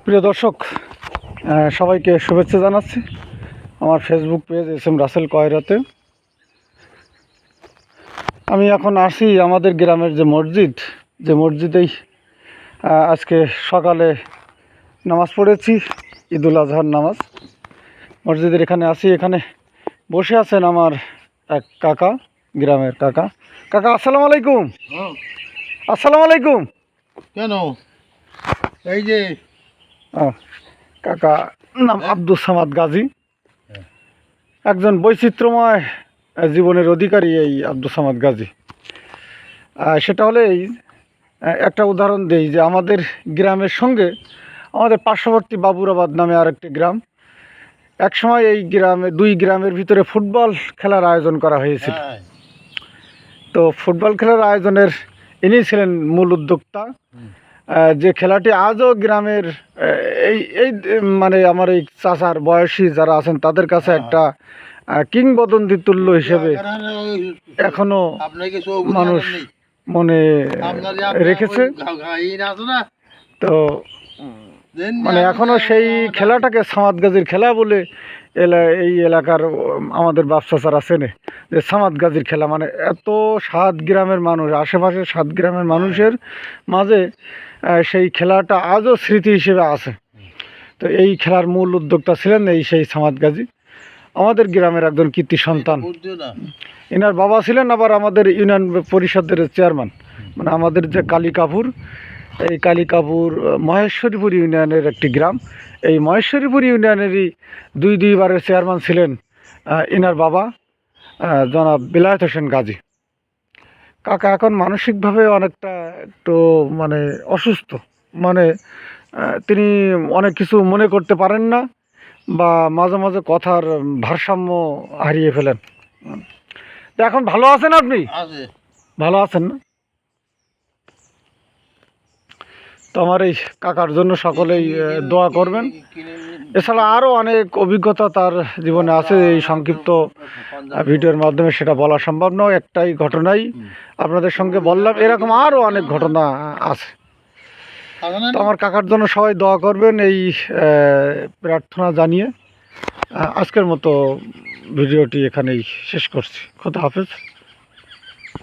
প্রিয় দর্শক, সবাইকে শুভেচ্ছা জানাচ্ছি আমার Facebook page S M Rasel কয়রাতে। আমি এখন আসি আমাদের গ্রামের যে মসজিদেই আজকে সকালে নামাজ পড়েছি, ঈদুল আজহার নামাজ। মসজিদের এখানে আসি, এখানে বসে আছেন আমার এক কাকা, গ্রামের কাকা। কাকা আসসালামু আলাইকুম। আসসালামু আলাইকুম। কেন এই যে কাকা নাম আব্দুস সামাদ গাজী, একজন বৈচিত্র্যময় জীবনের অধিকারী এই আব্দুস সামাদ গাজী। সেটা হলে একটা উদাহরণ দেই যে আমাদের গ্রামের সঙ্গে আমাদের পার্শ্ববর্তী বাবুরাবাদ নামে আরেকটি গ্রাম, একসময় এই দুই গ্রামের ভিতরে ফুটবল খেলার আয়োজন করা হয়েছিল। তো ফুটবল খেলার আয়োজনের ইনি ছিলেন মূল উদ্যোক্তা। যে খেলাটি আজও গ্রামের এই মানে আমার এই চাচার বয়সী যারা আছেন তাদের কাছে একটা কিংবদন্তি তুল্য হিসেবে এখনো মানুষ মনে রেখেছে। তো মানে এখনো সেই খেলাটাকে সামাদ গাজীর খেলা বলে এই এলাকার আমাদের বাপচাচারা চেনে যে সামাদ গাজীর খেলা। মানে এত 7 গ্রামের মানুষ, আশেপাশের 7 গ্রামের মানুষের মাঝে সেই খেলাটা আজও স্মৃতি হিসেবে আছে। তো এই খেলার মূল উদ্যোক্তা ছিলেন সেই সামাদ গাজী, আমাদের গ্রামের একজন কীর্তি সন্তান। এনার বাবা ছিলেন আবার আমাদের ইউনিয়ন পরিষদের চেয়ারম্যান, মানে আমাদের যে কালিকাপুর, এই কালিকাপুর মহেশ্বরীপুর ইউনিয়নের একটি গ্রাম। এই মহেশ্বরীপুর ইউনিয়নেরই দুইবারের চেয়ারম্যান ছিলেন এনার বাবা জনাব বিলায়েত হোসেন গাজী। কাকা এখন মানসিকভাবে অনেকটা একটু মানে অসুস্থ, মানে তিনি অনেক কিছু মনে করতে পারেন না বা মাঝে মাঝে কথার ভারসাম্য হারিয়ে ফেলেন। তো এখন ভালো আছেন আপনি? ভালো আছেন না? তো আমার এই কাকার জন্য সকলেই দোয়া করবেন। এছাড়া আরও অনেক অভিজ্ঞতা তার জীবনে আছে, এই সংক্ষিপ্ত ভিডিওর মাধ্যমে সেটা বলা সম্ভব নয়। একটাই ঘটনাই আপনাদের সঙ্গে বললাম, এরকম আরও অনেক ঘটনা আছে। তো আমার কাকার জন্য সবাই দোয়া করবেন এই প্রার্থনা জানিয়ে আজকের মতো ভিডিওটি এখানেই শেষ করছি। খোদা হাফেজ।